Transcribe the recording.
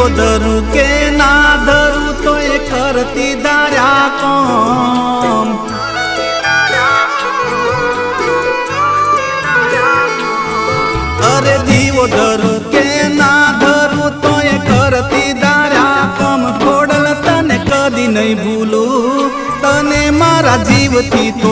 દીવો ધરું કે ના ધરું તો એ કરતી દાર્યા કોમ। અરે દીવો ધરું કે ના ધરું તો એ કરતી દાર્યા કોમ। ખોડલ તને કદી નહીં ભૂલું, તને મારા જીવથી તો